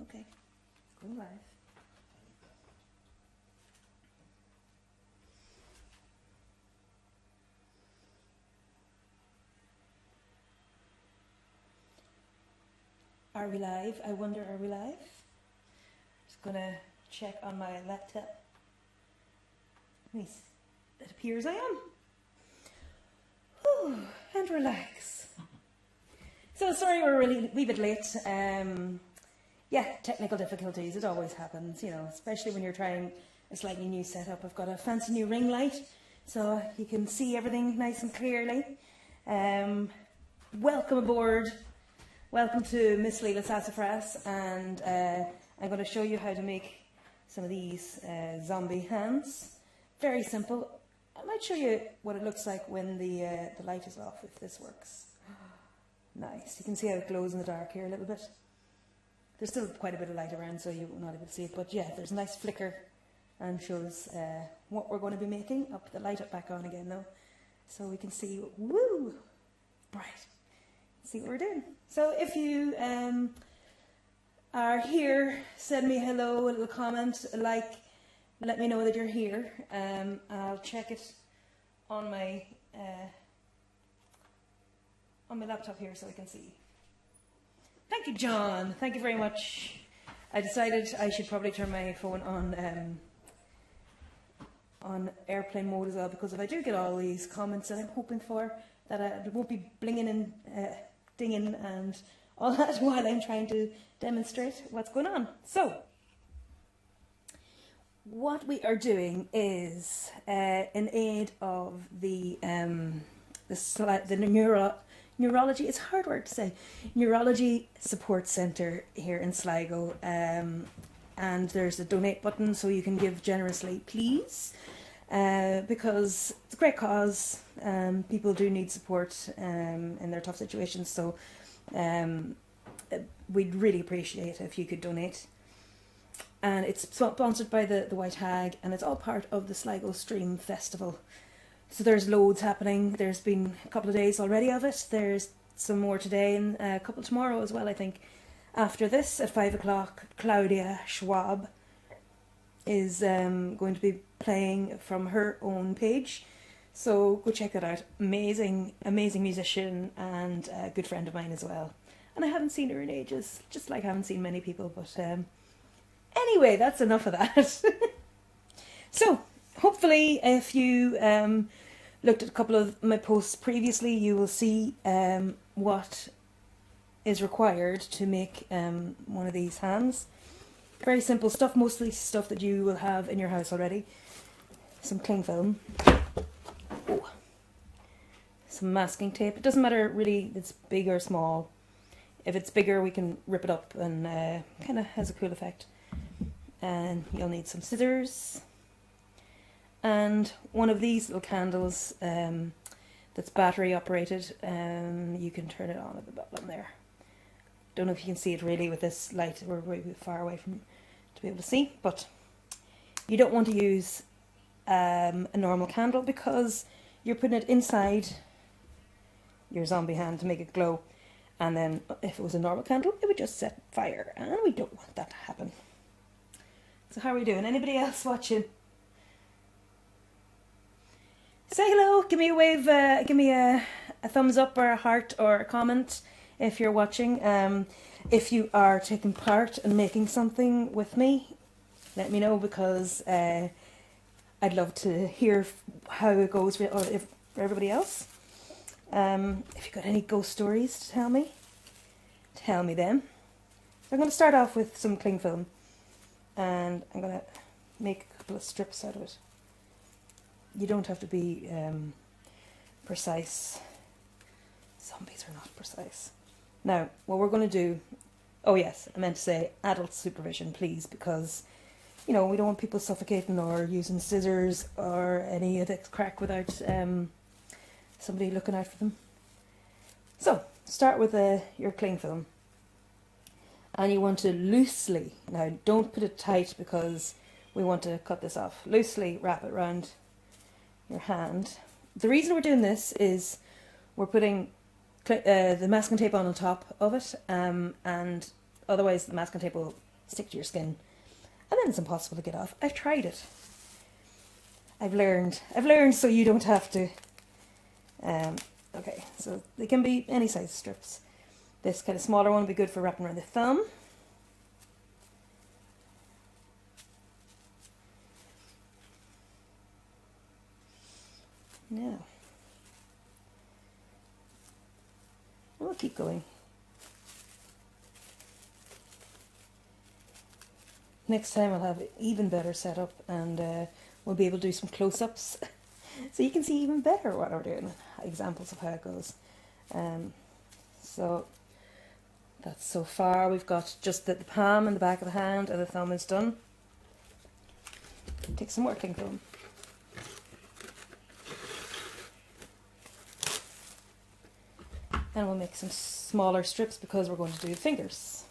Okay, it's going live. Are we live? I wonder, are we live? Just gonna check on my laptop. Nice. It appears I am. Whew, and relax. So sorry we're really a wee bit late. Yeah, technical difficulties, it always happens, you know, especially when you're trying a slightly new setup. I've got a fancy new ring light, so you can see everything nice and clearly. Welcome aboard. Welcome to Miss Leela Sassafras, and I'm going to show you how to make some of these zombie hands. Very simple. I might show you what it looks like when the light is off, if this works. Nice. You can see how it glows in the dark here a little bit. There's still quite a bit of light around, so you're not able to see it, but yeah, there's a nice flicker and shows what we're going to be making. I'll put the light up back on again though, so we can see. Woo! Bright. See what we're doing. So if you are here, send me hello, a little comment, a like, let me know that you're here. I'll check it on my laptop here so I can see. Thank you, John. Thank you very much. I decided I should probably turn my phone on airplane mode as well, because if I do get all these comments that I'm hoping for, that it won't be blinging and dinging and all that while I'm trying to demonstrate what's going on. So, what we are doing is in aid of the Neurology, it's a hard word to say, Neurology Support Centre here in Sligo, and there's a donate button so you can give generously, please, because it's a great cause. People do need support in their tough situations, so we'd really appreciate if you could donate. And it's sponsored by the White Hag, and it's all part of the Sligo Stream Festival. So there's loads happening. There's been a couple of days already of it. There's some more today and a couple tomorrow as well, I think. After this, at 5 o'clock, Claudia Schwab is going to be playing from her own page. So go check that out. Amazing, amazing musician and a good friend of mine as well. And I haven't seen her in ages, just like I haven't seen many people. But anyway, that's enough of that. So, hopefully, if you looked at a couple of my posts previously, you will see what is required to make one of these hands. Very simple stuff, mostly stuff that you will have in your house already. Some cling film. Oh. Some masking tape. It doesn't matter really if it's big or small. If it's bigger, we can rip it up and kind of has a cool effect. And you'll need some scissors. And one of these little candles that's battery operated, you can turn it on at the bottom there. Don't know if you can see it really with this light, we're way far away from to be able to see, but you don't want to use a normal candle because you're putting it inside your zombie hand to make it glow, and then if it was a normal candle it would just set fire, and we don't want that to happen. So how are we doing? Anybody else watching? Say hello, give me a wave, give me a thumbs up or a heart or a comment if you're watching. If you are taking part and making something with me, let me know, because I'd love to hear how it goes for everybody else. If you've got any ghost stories to tell me them. So I'm going to start off with some cling film, and I'm going to make a couple of strips out of it. You don't have to be precise. Zombies are not precise. Now, what we're going to do... Oh yes, I meant to say adult supervision, please, because, you know, we don't want people suffocating or using scissors or any of this crack without somebody looking out for them. So, start with your cling film. And you want to loosely... Now, don't put it tight because we want to cut this off. Loosely wrap it around your hand. The reason we're doing this is we're putting the masking tape on top of it, and otherwise the masking tape will stick to your skin, and then it's impossible to get off. I've tried it. I've learned so you don't have to. Okay, so they can be any size strips. This kind of smaller one would be good for wrapping around the thumb. Now, we'll keep going. Next time I'll have an even better setup, and we'll be able to do some close-ups so you can see even better what we're doing, examples of how it goes. So that's so far. We've got just the palm and the back of the hand, and the thumb is done. Take some more cling film. And we'll make some smaller strips because we're going to do the fingers.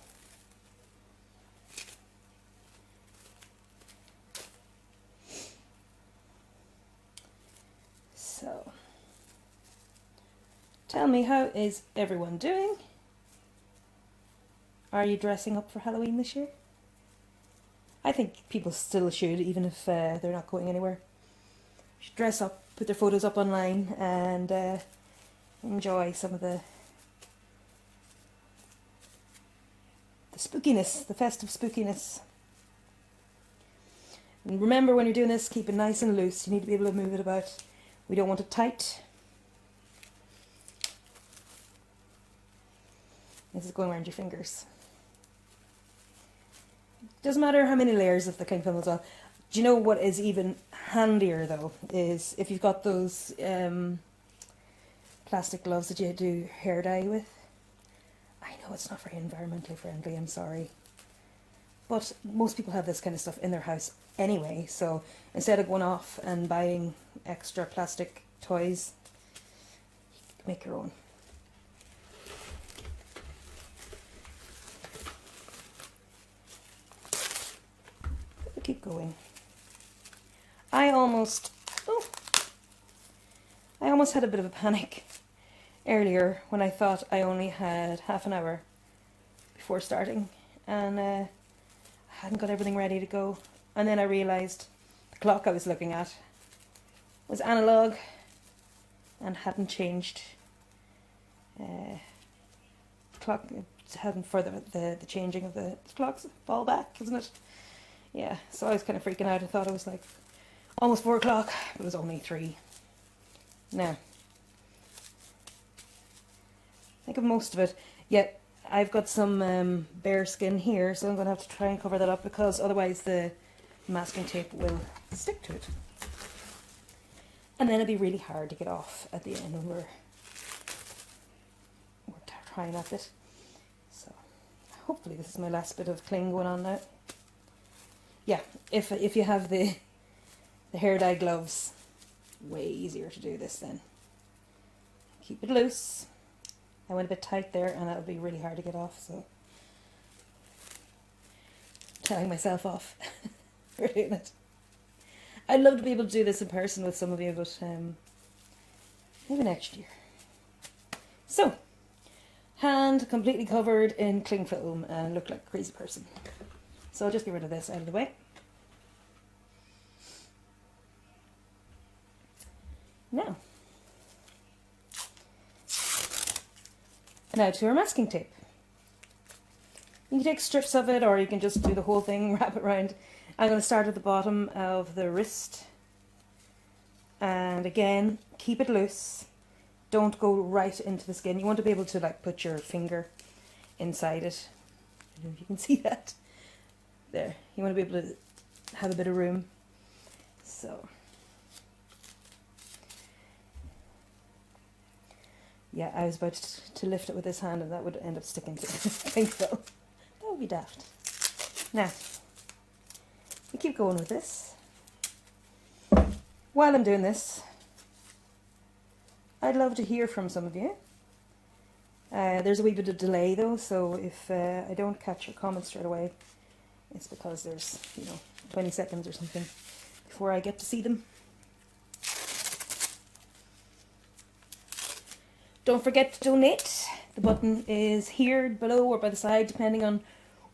So, tell me, how is everyone doing? Are you dressing up for Halloween this year? I think people still should, even if they're not going anywhere. Should dress up, put their photos up online, and enjoy some of the spookiness, the festive spookiness. And remember, when you're doing this, keep it nice and loose. You need to be able to move it about. We don't want it tight. This is going around your fingers. Doesn't matter how many layers of the cling film as well. Do you know what is even handier though? Is if you've got those plastic gloves that you do hair dye with. I know it's not very environmentally friendly, I'm sorry. But most people have this kind of stuff in their house anyway, so instead of going off and buying extra plastic toys, you can make your own. We'll keep going. I almost had a bit of a panic earlier when I thought I only had half an hour before starting, and I hadn't got everything ready to go, and then I realised the clock I was looking at was analogue and hadn't changed. The clock hadn't further the changing of the clocks fall back, isn't it? Yeah, so I was kind of freaking out. I thought it was like almost 4 o'clock, but it was only 3. Now, I think of most of it. Yet I've got some bare skin here, so I'm going to have to try and cover that up, because otherwise the masking tape will stick to it. And then it'll be really hard to get off at the end when we're trying at it. So hopefully this is my last bit of cling going on now. Yeah, if you have the hair dye gloves, way easier to do this then. Keep it loose. I went a bit tight there, and that would be really hard to get off, so telling myself off for doing it. I'd love to be able to do this in person with some of you, but maybe next year. So, hand completely covered in cling film and look like a crazy person. So I'll just get rid of this out of the way. Now to our masking tape. You can take strips of it, or you can just do the whole thing, wrap it around. I'm going to start at the bottom of the wrist. And again, keep it loose. Don't go right into the skin. You want to be able to like put your finger inside it. I don't know if you can see that. There. You want to be able to have a bit of room. So. Yeah, I was about to lift it with this hand, and that would end up sticking to the cling film. That would be daft. Now, we keep going with this. While I'm doing this, I'd love to hear from some of you. There's a wee bit of delay though, so if I don't catch your comments straight away, it's because there's, 20 seconds or something before I get to see them. Don't forget to donate. The button is here, below, or by the side, depending on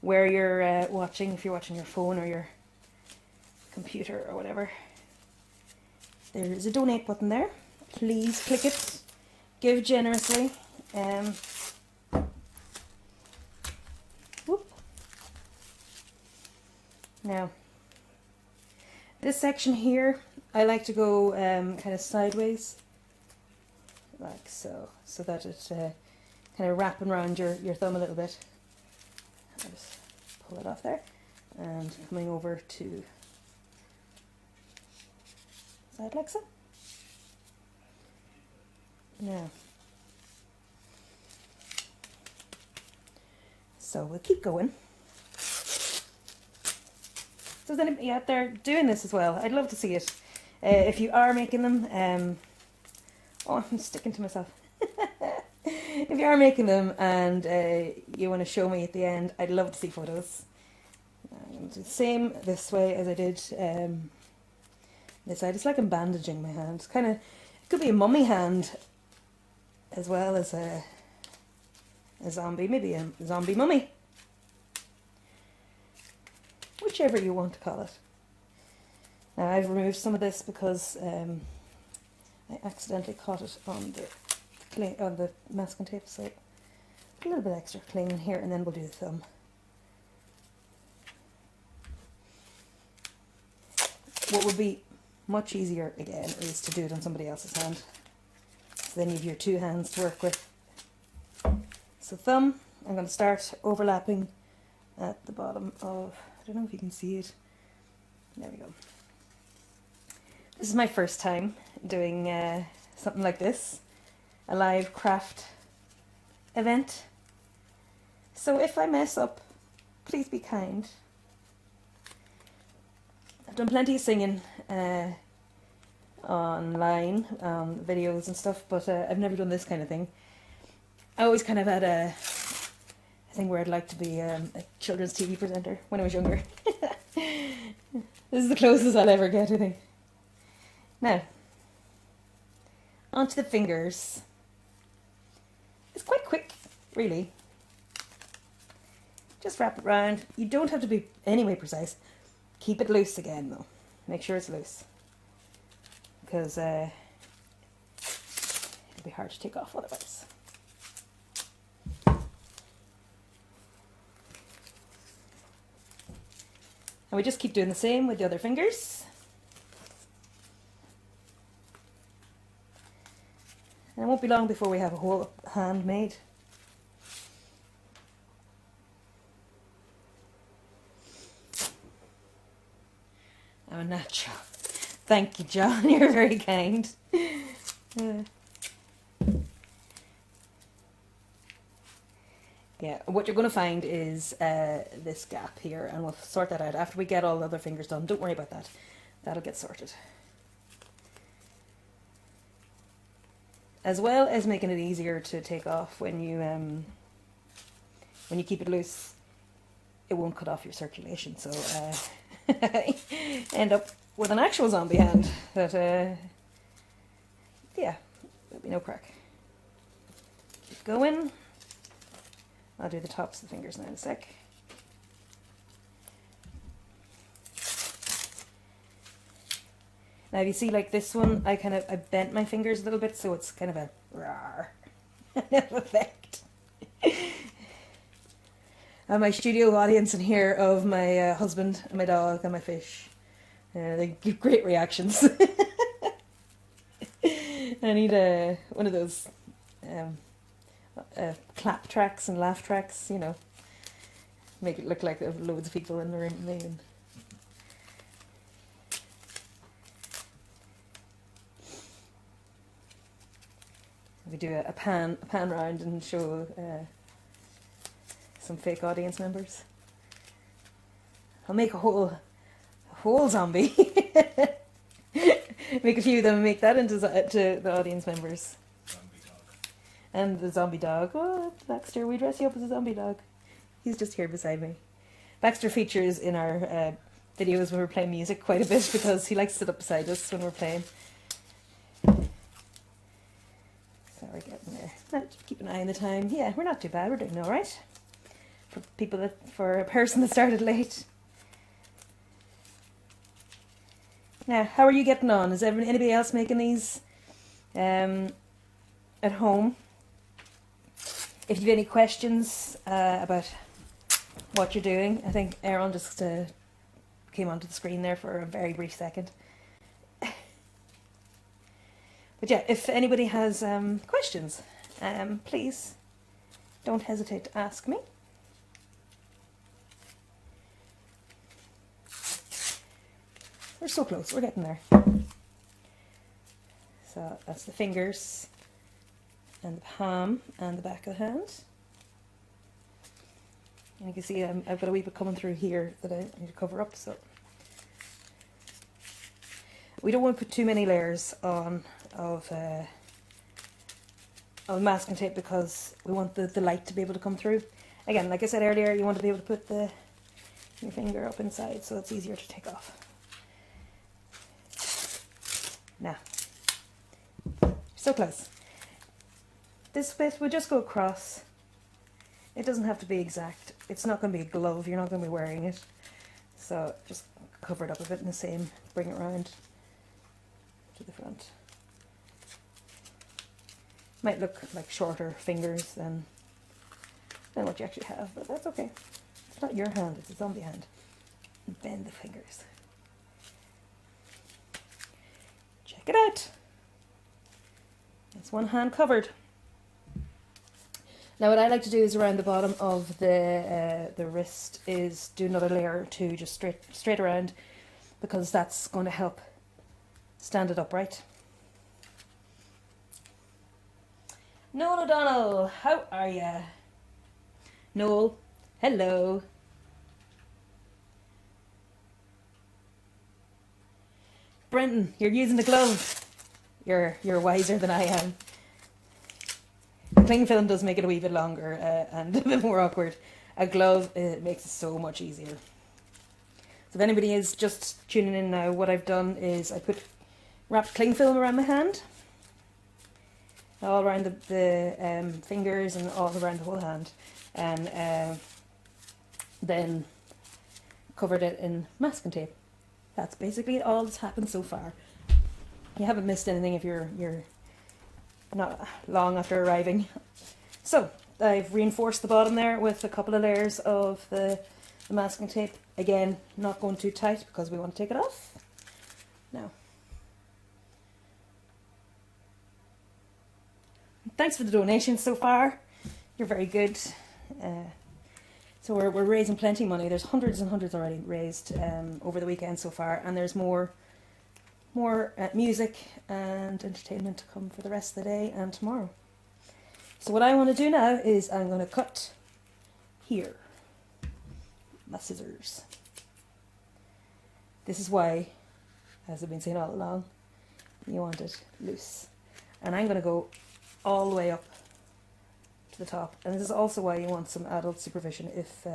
where you're watching, if you're watching your phone or your computer or whatever. There's a donate button there. Please click it. Give generously. Whoop. Now, this section here, I like to go kind of sideways, like so, so that it's kind of wrapping around your thumb a little bit. I'll just pull it off there, and coming over to side like so. Now, so we'll keep going. So is anybody out there doing this as well? I'd love to see it. If you are making them, oh, I'm sticking to myself. If you are making them and you want to show me at the end, I'd love to see photos. I'm going to do the same this way as I did this side. It's like I'm bandaging my hand. It's kind of, it could be a mummy hand as well as a zombie, maybe a zombie mummy. Whichever you want to call it. Now I've removed some of this because I accidentally caught it on the masking tape, so a little bit extra cling in here, and then we'll do the thumb. What would be much easier again is to do it on somebody else's hand. So then you have your two hands to work with. So thumb, I'm going to start overlapping at the bottom of, I don't know if you can see it. There we go. This is my first time doing something like this, a live craft event. So if I mess up, please be kind. I've done plenty of singing online, videos and stuff, but I've never done this kind of thing. I always kind of had a thing where I'd like to be a children's TV presenter when I was younger. This is the closest I'll ever get, I think. Now, onto the fingers. It's quite quick, really. Just wrap it round. You don't have to be anyway precise. Keep it loose again, though. Make sure it's loose, because it'll be hard to take off otherwise. And we just keep doing the same with the other fingers. And it won't be long before we have a whole hand made. Oh, natural. Thank you, John. You're very kind. Yeah, what you're going to find is this gap here, and we'll sort that out after we get all the other fingers done. Don't worry about that. That'll get sorted. As well as making it easier to take off when you keep it loose, it won't cut off your circulation. So end up with an actual zombie hand that, yeah, there'll be no crack. Keep going. I'll do the tops of the fingers now in a sec. Now if you see like this one, I bent my fingers a little bit, so it's kind of a rawr effect. And my studio audience in here of my husband and my dog and my fish, they give great reactions. I need one of those clap tracks and laugh tracks, you know, make it look like there are loads of people in the room with me. And we do a pan round and show some fake audience members. I'll make a whole zombie. Make a few of them and make that into the audience members. And the zombie dog. Oh, Baxter, we dress you up as a zombie dog. He's just here beside me. Baxter features in our videos when we're playing music quite a bit because he likes to sit up beside us when we're playing. So we're getting there. Now, keep an eye on the time. Yeah, we're not too bad. We're doing all right. for a person that started late. Now, how are you getting on? Is anybody else making these at home? If you have any questions about what you're doing, I think Aaron just came onto the screen there for a very brief second. But yeah, if anybody has questions, please don't hesitate to ask me. We're so close, we're getting there. So that's the fingers and the palm and the back of the hand. And you can see I've got a wee bit coming through here that I need to cover up. So we don't want to put too many layers on of masking tape because we want the light to be able to come through. Again, like I said earlier, you want to be able to put your finger up inside so it's easier to take off. Now, so close. This bit will just go across. It doesn't have to be exact. It's not going to be a glove, you're not going to be wearing it. So just cover it up a bit in the same, bring it round to the front. Might look like shorter fingers than what you actually have, but that's okay. It's not your hand, it's a zombie hand. Bend the fingers. Check it out. It's one hand covered. Now what I like to do is around the bottom of the wrist is do another layer or two just straight around, because that's going to help stand it upright. Noel O'Donnell, how are ya? Noel, hello. Brenton, you're using the glove. You're wiser than I am. Cling film does make it a wee bit longer and a bit more awkward. A glove makes it so much easier. So if anybody is just tuning in now, what I've done is I wrapped cling film around my hand, all around the fingers and all around the whole hand, and then covered it in masking tape. That's basically all that's happened so far. You haven't missed anything if you're not long after arriving. So I've reinforced the bottom there with a couple of layers of the masking tape. Again, not going too tight because we want to take it off. Now, thanks for the donations so far. You're very good. So we're raising plenty of money. There's hundreds and hundreds already raised over the weekend so far, and there's more music and entertainment to come for the rest of the day and tomorrow. So what I want to do now is I'm going to cut here. My scissors. This is why, as I've been saying all along, you want it loose. And I'm going to go all the way up to the top. And this is also why you want some adult supervision if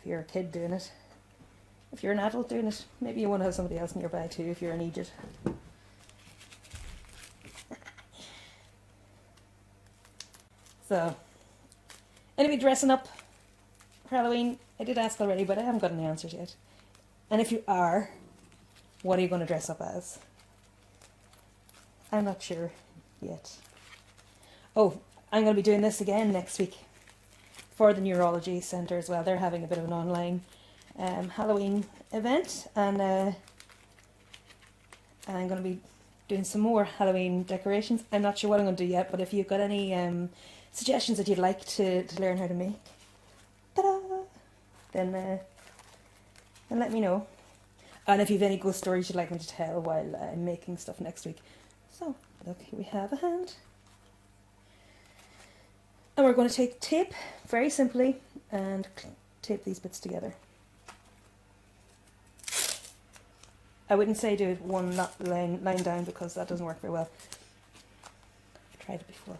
you're a kid doing it. If you're an adult doing it, maybe you want to have somebody else nearby too if you're an idiot. So, anybody dressing up for Halloween? I did ask already, but I haven't got any answers yet. And if you are, what are you going to dress up as? I'm not sure yet. Oh, I'm going to be doing this again next week for the Neurology Centre as well. They're having a bit of an online Halloween event, and I'm going to be doing some more Halloween decorations. I'm not sure what I'm going to do yet, but if you've got any suggestions that you'd like to learn how to make, ta-da, then let me know. And if you've any ghost stories you'd like me to tell while I'm making stuff next week. So, look, here we have a hand. And we're going to take tape, very simply, and tape these bits together. I wouldn't say do it one line down because that doesn't work very well. I've tried it before.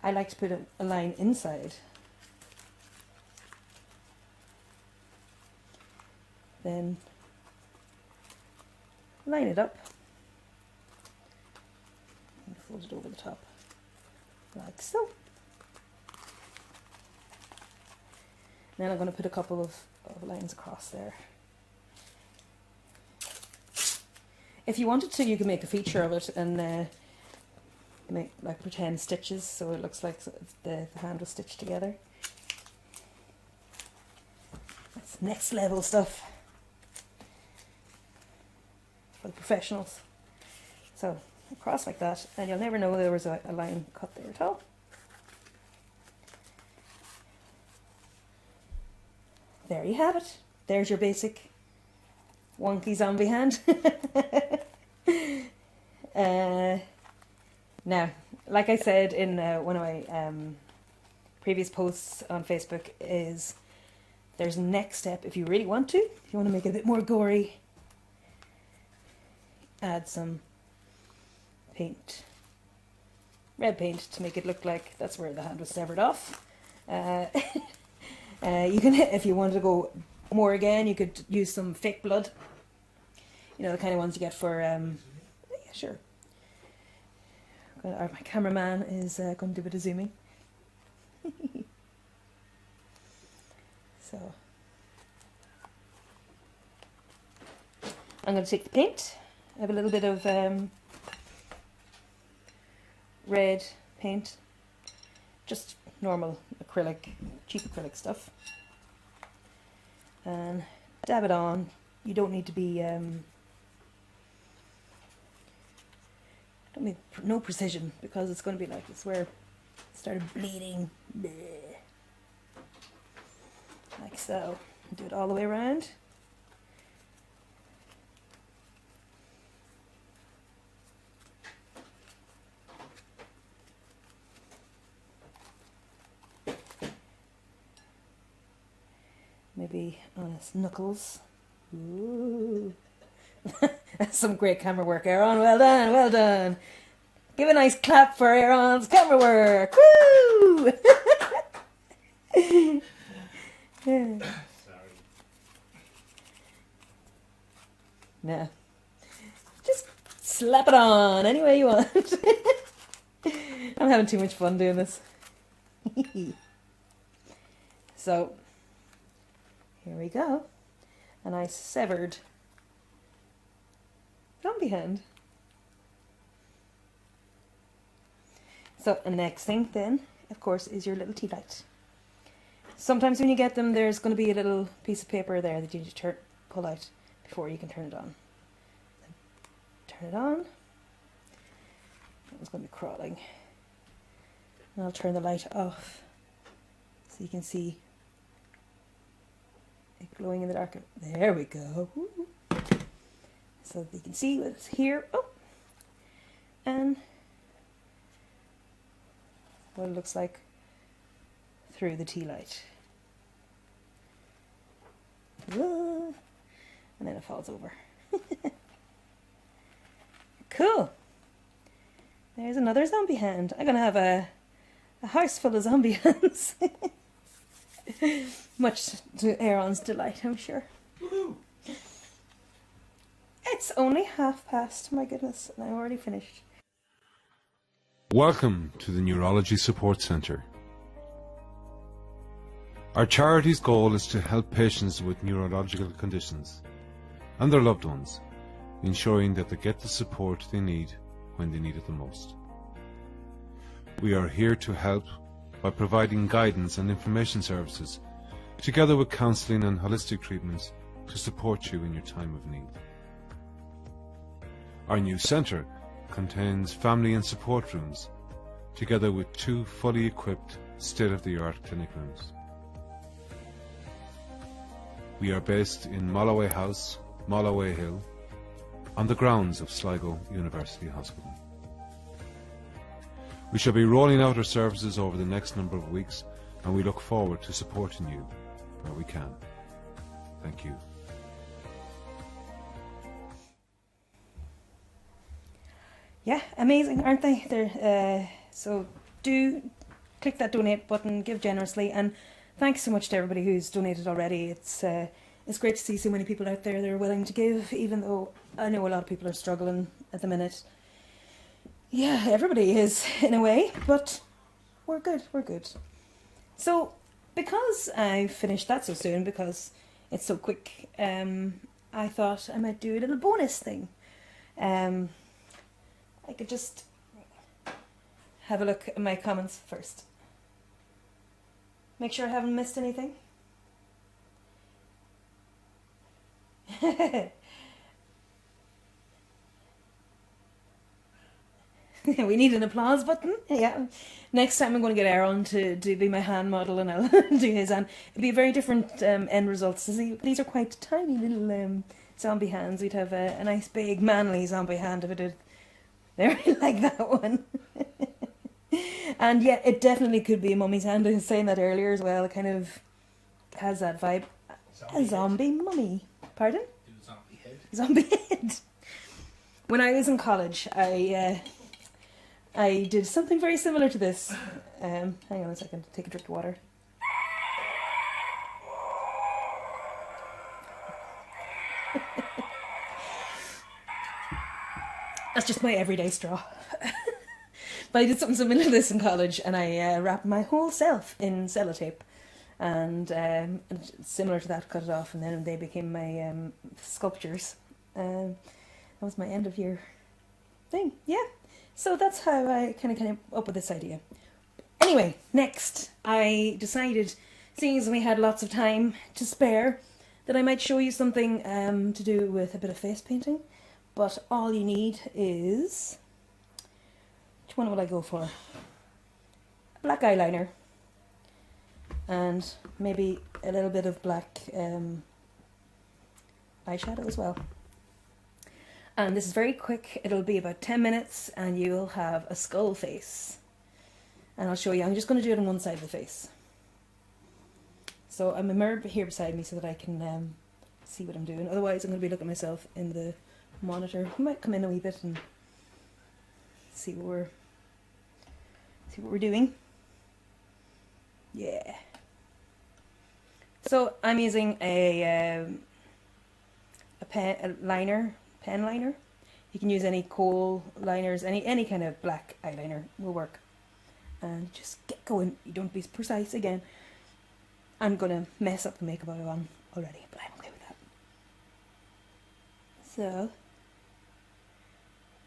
I like to put a line inside. Then line it up and fold it over the top like so. then I'm going to put a couple of lines across there. If you wanted to, you could make a feature of it and make like pretend stitches, so it looks like the hand was stitched together. That's next level stuff for the professionals. So across like that, and you'll never know there was a line cut there at all. There you have it. There's your basic wonky zombie hand. Now, like I said in one of my previous posts on Facebook, is there's a next step if you really want to. If you want to make it a bit more gory, add some paint, red paint, to make it look like that's where the hand was severed off. You can, if you wanted to go more again, you could use some fake blood. You know, the kind of ones you get for, yeah, sure. My cameraman is going to do a bit of zooming. So, I'm going to take the paint. I have a little bit of red paint, just normal acrylic, cheap acrylic stuff, and dab it on. You don't need to be don't need no precision, because it's going to be like this where it started bleeding. Bleh. Like so. Do it all the way around. Maybe on his knuckles. Ooh. That's some great camera work, Aaron. Well done, well done. Give a nice clap for Aaron's camera work. Woo! Yeah. Sorry. No. Just slap it on any way you want. I'm having too much fun doing this. So, here we go. A nice severed zombie hand. So the next thing then, of course, is your little tea light. Sometimes when you get them, there's going to be a little piece of paper there that you need to pull out before you can turn it on. Then turn it on. It's going to be crawling. And I'll turn the light off so you can see it glowing in the dark. There we go. Woo. So that you can see what's here. Oh, and what it looks like through the tea light. And then it falls over. Cool. There's another zombie hand. I'm going to have a house full of zombie hands. Much to Aaron's delight, I'm sure. Woohoo! It's only past, my goodness, and I'm already finished. Welcome to the Neurology Support Centre. Our charity's goal is to help patients with neurological conditions and their loved ones, ensuring that they get the support they need when they need it the most. We are here to help by providing guidance and information services, together with counselling and holistic treatments to support you in your time of need. Our new centre contains family and support rooms, together with 2 fully equipped state-of-the-art clinic rooms. We are based in Molloway House, Molloway Hill, on the grounds of Sligo University Hospital. We shall be rolling out our services over the next number of weeks, and we look forward to supporting you where we can. Thank you. Yeah, amazing, aren't they? They're, so do click that donate button, give generously, and thanks so much to everybody who's donated already. It's great to see so many people out there that are willing to give, even though I know a lot of people are struggling at the minute. Yeah, everybody is in a way, but we're good, we're good. So because I finished that so soon, because it's so quick, I thought I might do a little bonus thing. I could just have a look at my comments first. Make sure I haven't missed anything. We need an applause button. Yeah. Next time I'm going to get Aaron to be my hand model, and I'll do his hand. It'll be a very different end result. So these are quite tiny little zombie hands. We'd have a nice big manly zombie hand if I did. There, like that one. And yeah, it definitely could be a mummy's hand. I was saying that earlier as well. It kind of has that vibe. A zombie mummy. Pardon? Zombie head. Zombie head. When I was in college, I did something very similar to this. Hang on a second, take a drink of water. That's just my everyday straw. But I did something similar to this in college, and I wrapped my whole self in sellotape. And similar to that, cut it off, and then they became my sculptures. That was my end of year thing, yeah. So that's how I kind of up with this idea. Anyway, next I decided, seeing as we had lots of time to spare, that I might show you something to do with a bit of face painting. But all you need is, which one will I go for? Black eyeliner. And maybe a little bit of black eyeshadow as well. And this is very quick. It'll be about 10 minutes and you'll have a skull face. And I'll show you. I'm just going to do it on one side of the face. So I'm a mirror here beside me so that I can see what I'm doing. Otherwise I'm going to be looking at myself in the monitor. I might come in a wee bit and see what we're doing. Yeah. So I'm using a pen liner. You can use any kohl liners, any kind of black eyeliner will work. And just get going. You don't be precise again. I'm gonna mess up the makeup I have on already, but I'm okay with that. So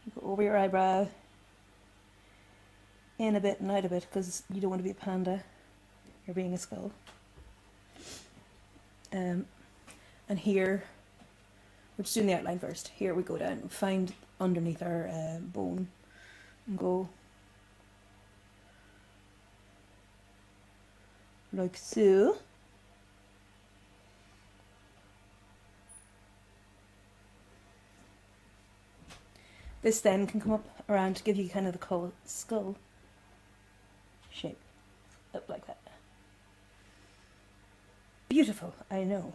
you go over your eyebrow, in a bit and out a bit, because you don't want to be a panda. You're being a skull. And here, we're just doing the outline first. Here we go down and find underneath our bone and go like so. This then can come up around to give you kind of the skull shape, up like that. Beautiful, I know.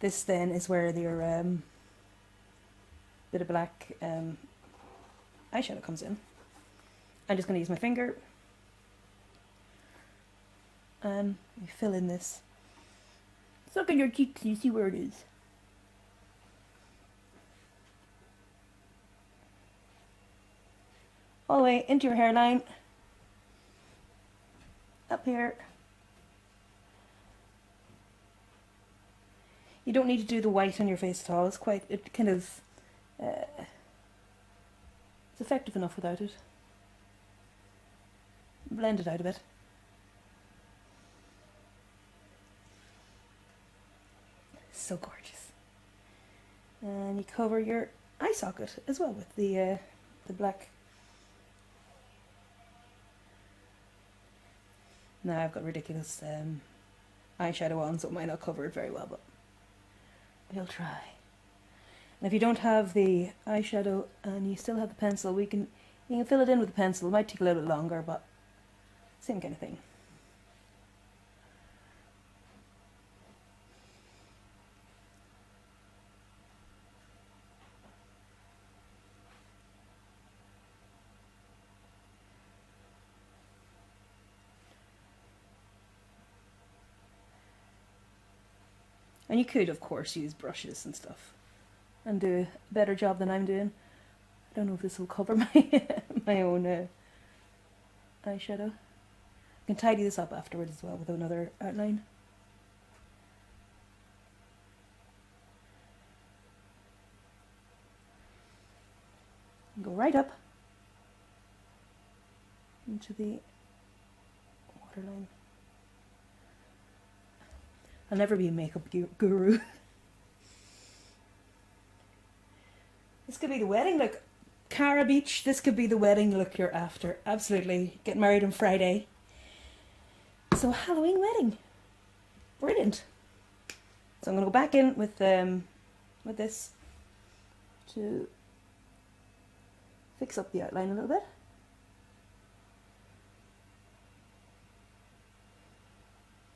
This then is where your bit of black eyeshadow comes in. I'm just going to use my finger and fill in this. Look at your cheeks, you see where it is. All the way into your hairline. Up here. You don't need to do the white on your face at all. It's effective enough without it. Blend it out a bit. So gorgeous. And you cover your eye socket as well with the black. Now I've got ridiculous eyeshadow on, so it might not cover it very well, but we'll try. And if you don't have the eyeshadow and you still have the pencil, you can fill it in with the pencil. It might take a little bit longer, but same kind of thing. And you could, of course, use brushes and stuff and do a better job than I'm doing. I don't know if this will cover my my own eyeshadow. You can tidy this up afterwards as well with another outline. And go right up into the waterline. I'll never be a makeup guru. This could be the wedding look. Cara Beach, this could be the wedding look you're after. Absolutely. Get married on Friday. So Halloween wedding. Brilliant. So I'm going to go back in with this to fix up the outline a little bit.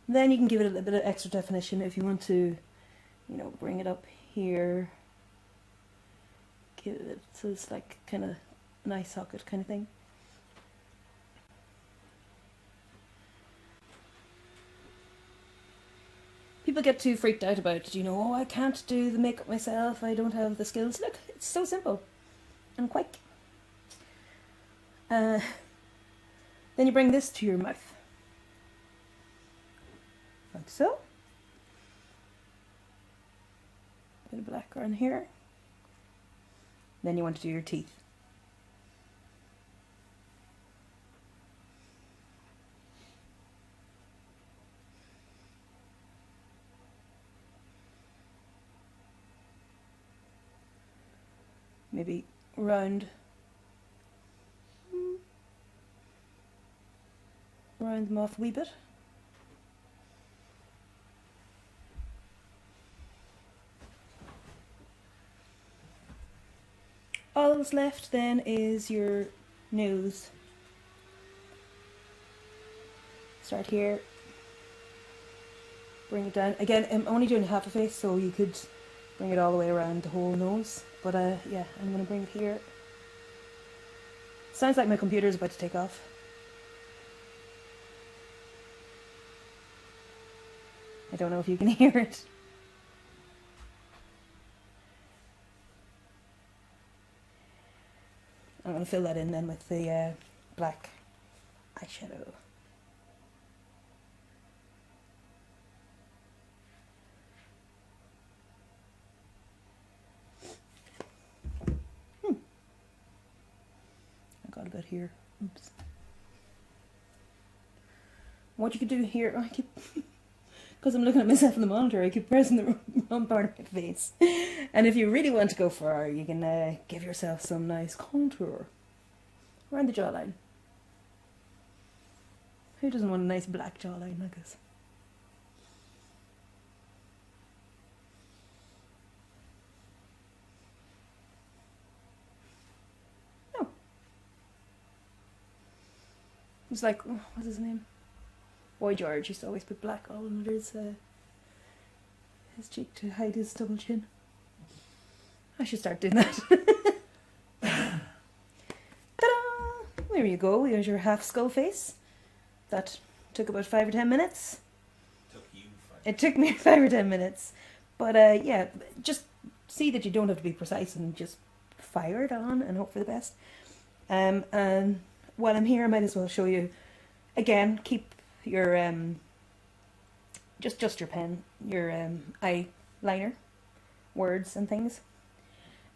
Then you can give it a little bit of extra definition if you want to, you know, bring it up here. Give it so it's like kind of an eye socket kind of thing. People get too freaked out about, you know, oh, I can't do the makeup myself, I don't have the skills. Look, it's so simple and quick. Then you bring this to your mouth. Like so. Bit of black around here. Then you want to do your teeth. Maybe round them off a wee bit. All that's left then is your nose. Start here, bring it down. Again, I'm only doing half a face, so you could bring it all the way around the whole nose. But yeah, I'm going to bring it here. Sounds like my computer's about to take off. I don't know if you can hear it. I'm going to fill that in then with the black eyeshadow. I got a bit here. Oops. What you could do here, I keep, because I'm looking at myself in the monitor, I keep pressing the wrong part of my face. And if you really want to go far, you can give yourself some nice contour around the jawline. Who doesn't want a nice black jawline like this? No. It's like, oh, what's his name? Boy George used to always put black all under his cheek to hide his double chin. I should start doing that. Ta-da! There you go, here's your half skull face. That took about 5 or 10 minutes. It took me 5 or 10 minutes. But yeah, just see that you don't have to be precise and just fire it on and hope for the best. And while I'm here, I might as well show you, again, keep your, just your pen, your eyeliner, words and things.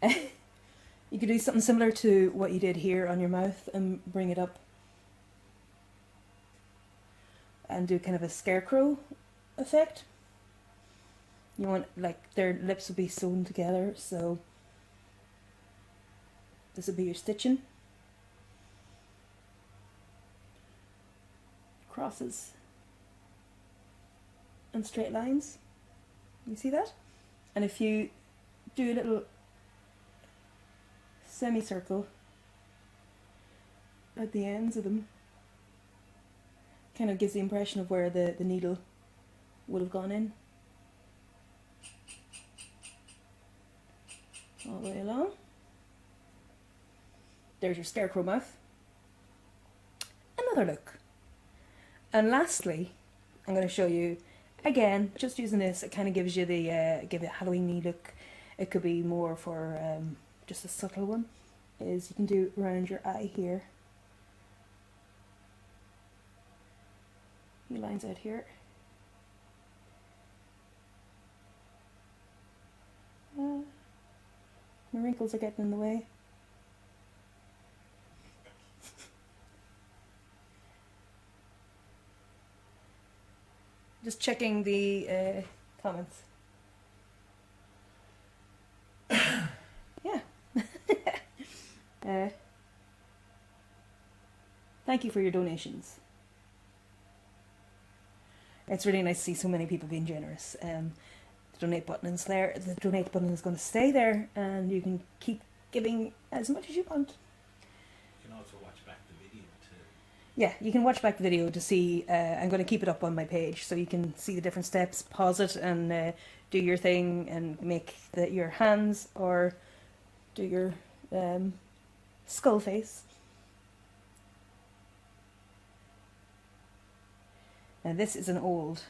You could do something similar to what you did here on your mouth and bring it up and do kind of a scarecrow effect. You want, like, their lips will be sewn together, so this will be your stitching. Crosses and straight lines. You see that? And if you do a little semicircle at the ends of them, kind of gives the impression of where the needle would have gone in. All the way along. There's your scarecrow mouth. Another look. And lastly, I'm going to show you, again, just using this, it kind of gives you the, give it a Halloween-y look. It could be more for just a subtle one, is you can do around your eye here. few lines out here. My wrinkles are getting in the way. Just checking the comments. Yeah. Thank you for your donations. It's really nice to see so many people being generous. The donate button is there. The donate button is going to stay there, and you can keep giving as much as you want. You can also watch back the video too. Yeah, you can watch back the video to see. I'm going to keep it up on my page so you can see the different steps, pause it, and do your thing and make your hands or do your skull face. And this is an old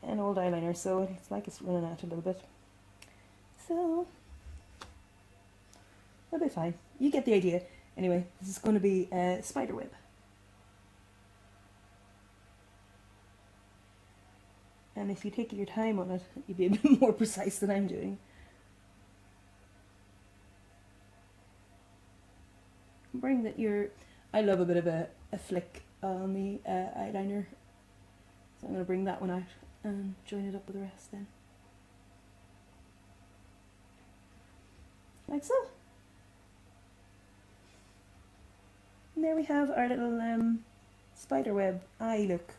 eyeliner, so it's like it's running out a little bit. So it'll be fine. You get the idea. Anyway, this is going to be a spider web. And if you take your time on it, you'll be a bit more precise than I'm doing. Bring that I love a bit of a flick on the eyeliner. So I'm going to bring that one out and join it up with the rest then. Like so. And there we have our little spider web eye look.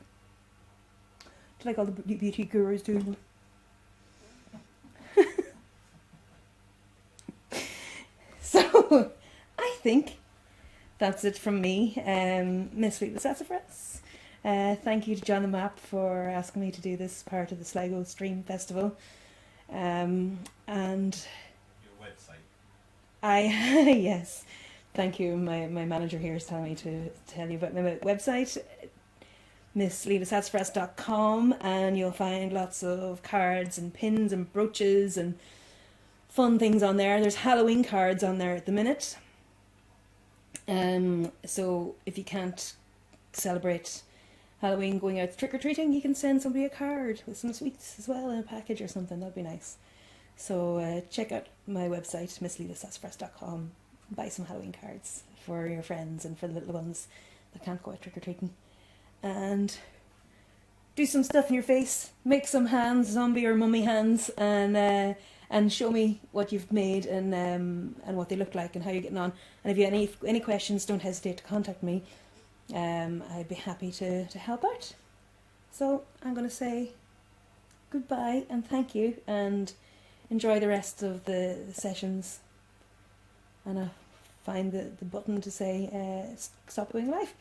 Just like all the beauty gurus do. So, I think that's it from me, Miss Leela Sassafras. Thank you to John the Map for asking me to do this part of the Sligo Stream Festival. And Your website. yes, thank you. My manager here is telling me to tell you about my website, MissLeelaSassafras.com, and you'll find lots of cards and pins and brooches and fun things on there. There's Halloween cards on there at the minute. So if you can't celebrate Halloween going out trick-or-treating, you can send somebody a card with some sweets as well in a package or something. That'd be nice. So check out my website, MissLeelaSassafras.com. Buy some Halloween cards for your friends and for the little ones that can't go out trick-or-treating. And do some stuff in your face. Make some hands, zombie or mummy hands, and show me what you've made and what they look like and how you're getting on. And if you have any questions, don't hesitate to contact me. I'd be happy to help out. So I'm going to say goodbye and thank you, and enjoy the rest of the sessions. And I'll find the button to say stop doing live.